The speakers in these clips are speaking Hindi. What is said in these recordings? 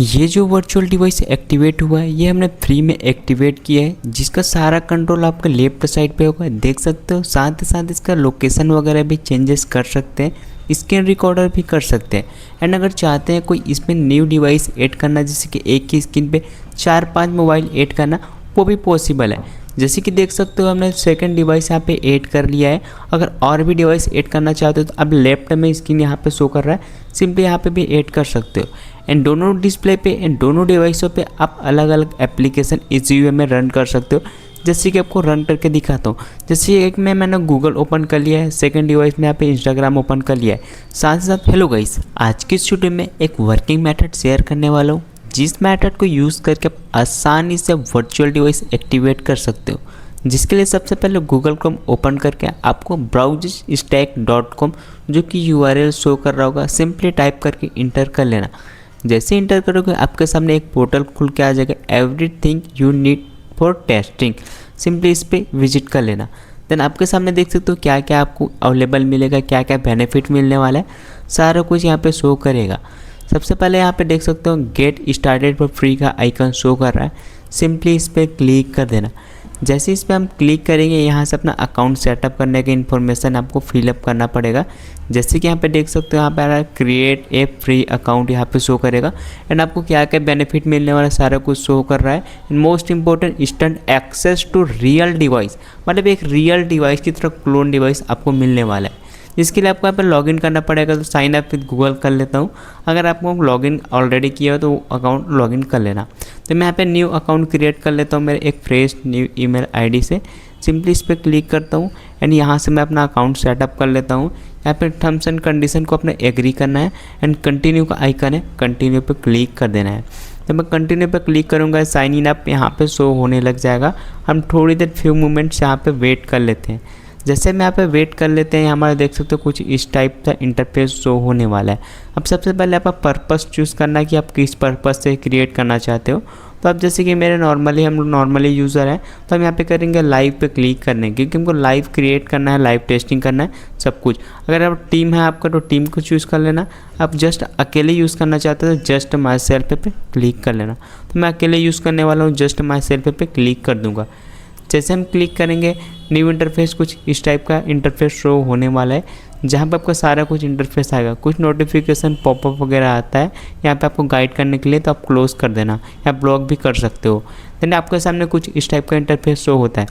ये जो वर्चुअल डिवाइस एक्टिवेट हुआ है ये हमने फ्री में एक्टिवेट किया है, जिसका सारा कंट्रोल आपके लेफ्ट साइड पे होगा, देख सकते हो। साथ ही साथ इसका लोकेशन वगैरह भी चेंजेस कर सकते हैं, स्क्रीन रिकॉर्डर भी कर सकते हैं। एंड अगर चाहते हैं कोई इसमें न्यू डिवाइस ऐड करना, जैसे कि एक ही स्क्रीन पे 4-5 मोबाइल ऐड करना, वो भी पॉसिबल है। जैसे कि देख सकते हो हमने सेकंड डिवाइस यहाँ पे ऐड कर लिया है। अगर और भी डिवाइस ऐड करना चाहते हो तो अब लेफ्ट में स्क्रीन यहाँ पे शो कर रहा है, सिंपली यहाँ पे भी ऐड कर सकते हो। एंड दोनों डिस्प्ले पे एंड दोनों डिवाइसों पे आप अलग अलग एप्लीकेशन इजी में रन कर सकते हो, जैसे कि आपको रन करके दिखाता हूँ। जैसे एक में मैंने गूगल ओपन कर लिया है, सेकंड डिवाइस में यहाँ पे इंस्टाग्राम ओपन कर लिया है। साथ ही साथ हेलो गाइस, आज की इस वीडियो में एक वर्किंग मेथड शेयर करने वाला हूँ, जिस मेथड को यूज़ करके आप आसानी से वर्चुअल डिवाइस एक्टिवेट कर सकते हो। जिसके लिए सबसे पहले गूगल क्रोम ओपन करके आपको browserstack.com जो कि URL शो कर रहा होगा, सिंपली टाइप करके इंटर कर लेना। जैसे इंटर करोगे आपके सामने एक पोर्टल खुल के आ जाएगा, everything you need for testing. Simply इस पर विजिट कर लेना। देन आपके सामने देख सकते हो क्या क्या आपको अवेलेबल मिलेगा, क्या क्या बेनिफिट मिलने वाला है, सारा कुछ यहाँ पे शो करेगा। सबसे पहले यहाँ पे देख सकते हो गेट स्टार्टेड फॉर फ्री का आइकन शो कर रहा है, सिंपली इस पर क्लिक कर देना। जैसे इस पर हम क्लिक करेंगे, यहाँ से अपना अकाउंट सेटअप करने की इन्फॉर्मेशन आपको फिलअप करना पड़ेगा। जैसे कि यहाँ पे देख सकते हो यहाँ पे आ रहा है क्रिएट ए फ्री अकाउंट, यहाँ पे शो करेगा। एंड आपको क्या क्या बेनिफिट मिलने वाला सारा कुछ शो कर रहा है। And most important, instant access to real device, मतलब एक रियल डिवाइस की तरह क्लोन डिवाइस आपको मिलने वाला है। जिसके लिए आपको यहाँ पर लॉगिन करना पड़ेगा, तो साइन अप विद गूगल कर लेता हूँ। अगर आपको लॉगिन ऑलरेडी किया हो तो अकाउंट लॉगिन कर लेना। तो मैं यहाँ पे न्यू अकाउंट क्रिएट कर लेता हूँ मेरे एक फ्रेश न्यू ईमेल आईडी से। सिंपली इस पर क्लिक करता हूँ एंड यहाँ से मैं अपना अकाउंट सेटअप कर लेता हूँ। यहाँ पे टर्म्स एंड कंडीशन को अपने एग्री करना है एंड कंटिन्यू का आइकन है, कंटिन्यू पे क्लिक कर देना है। तो मैं कंटिन्यू पे क्लिक करूँगा, साइन इन अप यहाँ पे शो होने लग जाएगा। हम थोड़ी देर फ्यू मोमेंट्स यहाँ पे वेट कर लेते हैं। जैसे मैं यहाँ पे वेट कर लेते हैं, हमारा देख सकते हो कुछ इस टाइप का इंटरफेस शो होने वाला है। अब सबसे पहले आपका पर्पस चूज़ करना है कि आप किस पर्पस से क्रिएट करना चाहते हो। तो अब जैसे कि मेरे हम लोग नॉर्मली यूज़र हैं, तो हम यहाँ पे करेंगे लाइव पे क्लिक करने, क्योंकि हमको लाइव क्रिएट करना है, लाइव टेस्टिंग करना है सब कुछ। अगर आप टीम है आपका तो टीम को चूज़ कर लेना। आप जस्ट अकेले यूज़ करना चाहते हो तो जस्ट माई सेल्फ पे क्लिक कर लेना। तो मैं अकेले यूज़ करने वाला हूँ, जस्ट माई सेल्फ पे क्लिक कर दूँगा। जैसे हम क्लिक करेंगे, न्यू इंटरफेस कुछ इस टाइप का इंटरफेस शो होने वाला है, जहाँ पे आपका सारा कुछ इंटरफेस आएगा। कुछ नोटिफिकेशन पॉपअप वगैरह आता है यहाँ पे आपको गाइड करने के लिए, तो आप क्लोज कर देना या ब्लॉक भी कर सकते हो। देन आपके सामने कुछ इस टाइप का इंटरफेस शो होता है।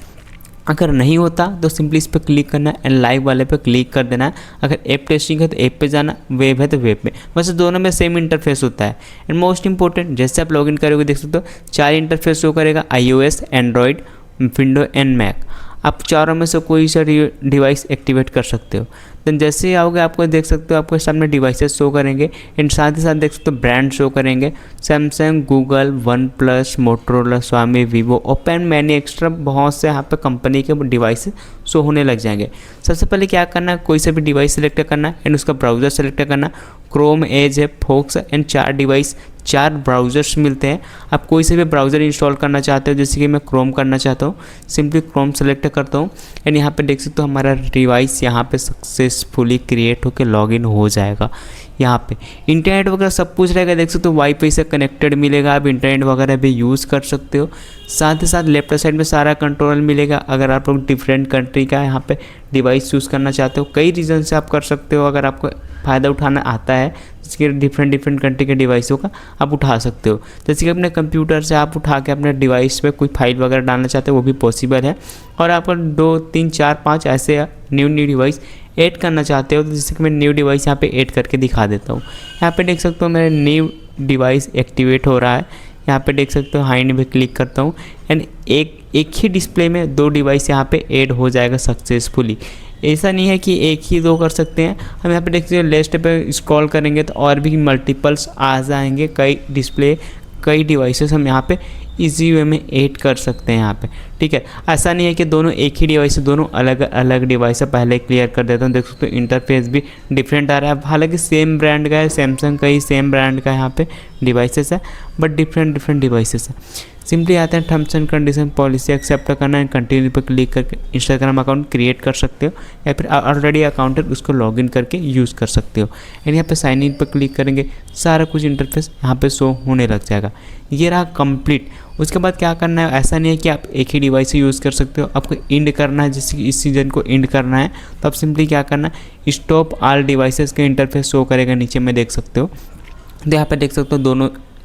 अगर नहीं होता तो सिंपली इस पर क्लिक करना है एंड लाइव वाले पे क्लिक कर देना है। अगर ऐप टेस्टिंग है तो ऐप पे जाना, वेब है तो वेब पे, वैसे दोनों में सेम इंटरफेस होता है। एंड मोस्ट इंपॉर्टेंट, जैसे आप लॉगिन करोगे देख सकते हो 4 इंटरफेस शो करेगा, iOS, Android, window and Mac. आप चारों में से कोई सा डिवाइस एक्टिवेट कर सकते हो। देन जैसे ही आओगे आपको देख सकते हो आपके सामने डिवाइसेस शो करेंगे एंड साथ ही साथ देख सकते हो ब्रांड शो करेंगे, Samsung, Google, OnePlus, Motorola, स्वामी, वीवो, ओपन, मैनी एक्स्ट्रा, बहुत से यहाँ पे कंपनी के डिवाइस शो होने लग जाएंगे। सबसे पहले क्या करना है, कोई सा भी डिवाइस सेलेक्ट करना है एंड उसका ब्राउज़र सेलेक्ट करना। क्रोम, एज है, फोक्स एंड 4 डिवाइस, 4 ब्राउज़र्स मिलते हैं। आप कोई से भी ब्राउज़र इंस्टॉल करना चाहते हो, जैसे कि मैं क्रोम करना चाहता हूँ, सिंपली क्रोम सेलेक्ट करता हूँ एंड यहाँ पे देख सकते हो हमारा डिवाइस यहाँ पे सक्सेसफुली क्रिएट होकर लॉगिन हो जाएगा। यहाँ पे इंटरनेट वगैरह सब कुछ रहेगा, देख सकते हो वाईफाई से कनेक्टेड मिलेगा, आप इंटरनेट वगैरह भी यूज़ कर सकते हो। साथ ही साथ लेफ्ट साइड में सारा कंट्रोल मिलेगा। अगर आप लोग डिफरेंट कंट्री का यहाँ पे डिवाइस चूज़ करना चाहते हो, कई रीज़न से आप कर सकते हो। अगर आपको फ़ायदा उठाना आता है, जिसके डिफरेंट कंट्री के डिवाइसों का आप उठा सकते हो। जैसे कि अपने कंप्यूटर से आप उठा के अपने डिवाइस पे कोई फाइल वगैरह डालना चाहते हो, वो भी पॉसिबल है। और आप 2, 3, 4, 5 ऐसे न्यू डिवाइस ऐड करना चाहते हो, तो जैसे कि मैं न्यू डिवाइस यहाँ पे ऐड करके दिखा देता हूँ। यहाँ पे देख सकते हो मेरा न्यू डिवाइस एक्टिवेट हो रहा है। यहाँ पे देख सकते हो हाइंड पे क्लिक करता हूँ एंड एक ही डिस्प्ले में 2 डिवाइस यहाँ पे ऐड हो जाएगा सक्सेसफुली। ऐसा नहीं है कि एक ही 2 कर सकते हैं। हम यहाँ पे देखते हैं लिस्ट पे स्क्रॉल करेंगे तो और भी मल्टीपल्स आ जाएंगे, कई डिस्प्ले, कई डिवाइसेस हम यहाँ पे इजी वे में ऐड कर सकते हैं यहाँ पे, ठीक है। ऐसा नहीं है कि दोनों एक ही डिवाइस है, दोनों अलग अलग डिवाइस है। पहले क्लियर कर देता हूँ, देख सकते हो इंटरफेस भी डिफरेंट आ रहा है। हालांकि सेम ब्रांड का है, सैमसंग का ही सेम ब्रांड का यहाँ पे डिवाइसेस है, बट डिफरेंट डिवाइसेस है। सिंपली आते हैं terms and condition, policy accept करना है, कंटिन्यू पर क्लिक करके इंस्टाग्राम अकाउंट क्रिएट कर सकते हो या फिर ऑलरेडी अकाउंट है उसको लॉगिन करके यूज़ कर सकते हो। एंड यहाँ पे साइन इन पर क्लिक करेंगे, सारा कुछ इंटरफेस यहाँ पे शो होने लग जाएगा। ये रहा कंप्लीट। उसके बाद क्या करना है, ऐसा नहीं है कि आप एक ही डिवाइस से यूज़ कर सकते हो, आपको इंड करना है, जैसे कि इस सीजन को इंड करना है तो आप सिंपली क्या करना है, स्टॉप ऑल डिवाइसेस के इंटरफेस शो करेगा नीचे में, देख सकते हो। तो यहाँ पे देख सकते हो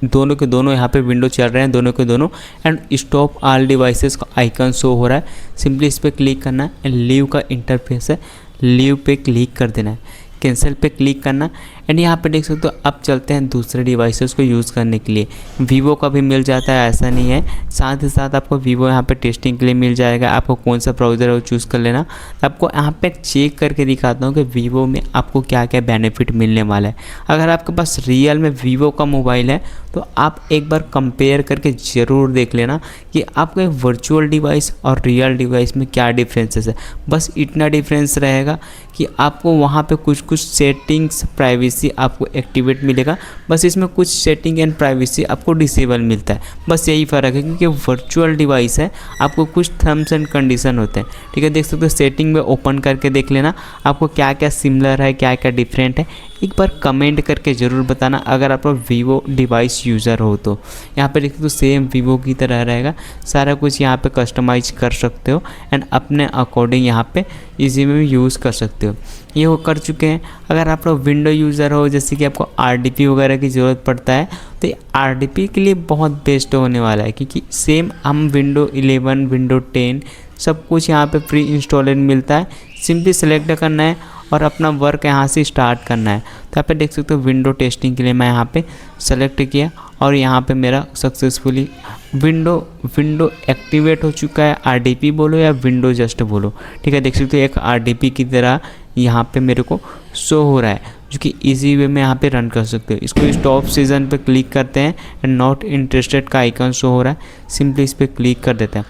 दोनों के दोनों यहाँ पे विंडो चल रहे हैं, दोनों के दोनों। एंड स्टॉप ऑल डिवाइसेस का आइकन शो हो रहा है, सिंपली इस पर क्लिक करना है। एंड लीव का इंटरफेस है, लीव पे क्लिक कर देना है, कैंसिल पे क्लिक करना। एंड यहाँ पे देख सकते हो अब चलते हैं दूसरे डिवाइसेस को यूज़ करने के लिए। वीवो का भी मिल जाता है, ऐसा नहीं है, साथ ही साथ आपको वीवो यहाँ पे टेस्टिंग के लिए मिल जाएगा। आपको कौन सा ब्राउज़र है वो चूज़ कर लेना। आपको यहाँ पे चेक करके दिखाता हूँ कि वीवो में आपको क्या क्या बेनिफिट मिलने वाला है। अगर आपके पास रियल में वीवो का मोबाइल है तो आप एक बार कंपेयर करके ज़रूर देख लेना कि आपके वर्चुअल डिवाइस और रियल डिवाइस में क्या डिफरेंसेस है। बस इतना डिफरेंस रहेगा कि आपको वहाँ पे कुछ सेटिंग्स प्राइवेसी आपको एक्टिवेट मिलेगा, बस इसमें कुछ सेटिंग एंड प्राइवेसी आपको डिसेबल मिलता है, बस यही फ़र्क है। क्योंकि वर्चुअल डिवाइस है, आपको कुछ टर्म्स एंड कंडीशन होते हैं, ठीक है। देख सकते हो सेटिंग में ओपन करके देख लेना आपको क्या क्या सिमिलर है, क्या क्या डिफरेंट है। एक बार कमेंट करके ज़रूर बताना अगर आप वीवो डिवाइस यूज़र हो तो। यहाँ पे देखो तो सेम वीवो की तरह रहेगा, सारा कुछ यहाँ पे कस्टमाइज कर सकते हो एंड अपने अकॉर्डिंग यहाँ पे इजी में भी यूज़ कर सकते हो। ये वो कर चुके हैं। अगर आप लोग विंडो यूज़र हो, जैसे कि आपको RDP वगैरह की ज़रूरत पड़ता है, तो ये RDP के लिए बहुत बेस्ट होने वाला है, क्योंकि सेम हम विंडो 11 विंडो 10 सब कुछ यहाँ पे फ्री इंस्टॉलर मिलता है। सिंपली सेलेक्ट करना है और अपना वर्क यहाँ से स्टार्ट करना है। तो यहाँ पे देख सकते हो विंडो टेस्टिंग के लिए मैं यहाँ पे सेलेक्ट किया और यहाँ पे मेरा सक्सेसफुली विंडो एक्टिवेट हो चुका है। RDP बोलो या विंडो जस्ट बोलो, ठीक है। देख सकते हो एक RDP की तरह यहाँ पे मेरे को शो हो रहा है, जो कि इजी वे में यहाँ पे रन कर सकते हो। इसको स्टॉप सीजन पे क्लिक करते हैं एंड नॉट इंटरेस्टेड का आइकन शो हो रहा है, सिंपली इस पर क्लिक कर देते हैं।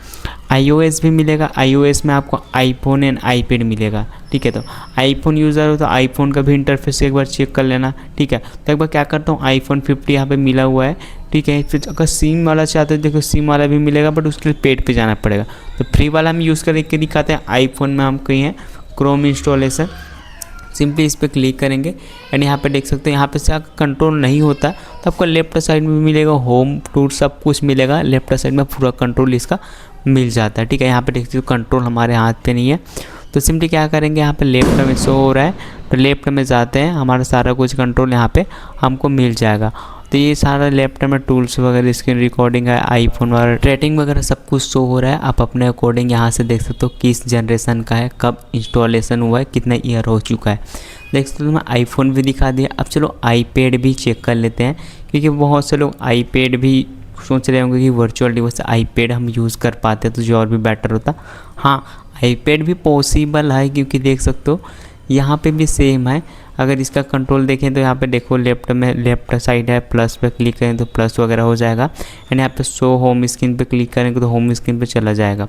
iOS भी मिलेगा, iOS में आपको आईफोन एंड आईपैड मिलेगा, ठीक है। तो आईफोन यूज़र हो तो आईफोन का भी इंटरफेस एक बार चेक कर लेना, ठीक है। तो एक बार क्या करता हूँ, iPhone 50 यहाँ पे मिला हुआ है, ठीक है। फिर अगर सिम वाला चाहते हो, देखो सिम वाला भी मिलेगा, बट उसके लिए पेड पे जाना पड़ेगा। तो फ्री वाला हम यूज़ करके दिखाते हैं। आईफोन में हम कहीं हैं क्रोम इंस्टॉलेशन, सिंपली इस पर क्लिक करेंगे एंड यहाँ पे देख सकते हैं यहाँ पे से अगर कंट्रोल नहीं होता तो आपको लेफ्ट साइड में भी मिलेगा, होम टूर सब कुछ मिलेगा, लेफ्ट साइड में पूरा कंट्रोल इसका मिल जाता है, ठीक है। यहाँ पे देख सकते हो कंट्रोल हमारे हाथ पे नहीं है, तो सिंपली क्या करेंगे, यहाँ पे लेफ्ट में शो हो रहा है तो लेफ्ट में जाते हैं, हमारा सारा कुछ कंट्रोल यहाँ पे हमको मिल जाएगा। तो ये सारा लेफ्ट में टूल्स वगैरह, स्क्रीन रिकॉर्डिंग है, आईफोन वगैरह रेटिंग वगैरह सब कुछ शो हो रहा है। आप अपने अकॉर्डिंग यहाँ से देख सकते हो किस जनरेशन का है, कब इंस्टॉलेशन हुआ है, कितना ईयर हो चुका है। देख सकते हो मैं आईफोन भी दिखा दिया। अब चलो आईपैड भी चेक कर लेते हैं, क्योंकि बहुत से लोग आईपैड भी सोच रहे होंगे कि वर्चुअल डिवाइस आईपैड हम यूज़ कर पाते तो जो और भी बेटर होता। हाँ, आईपैड भी पॉसिबल है, क्योंकि देख सकते हो यहाँ पे भी सेम है। अगर इसका कंट्रोल देखें तो यहाँ पे देखो लेफ्ट में लेफ्ट साइड है, प्लस पे क्लिक करें तो प्लस वगैरह हो जाएगा एंड यहाँ पे शो होम स्क्रीन पे क्लिक करेंगे तो होम स्क्रीन पे चला जाएगा।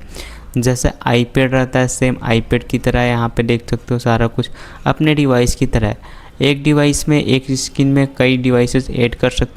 जैसे आईपैड रहता है सेम आईपैड की तरह यहाँ पे देख सकते हो सारा कुछ अपने डिवाइस की तरह है। एक डिवाइस में एक स्क्रीन में कई डिवाइसेस ऐड कर सकते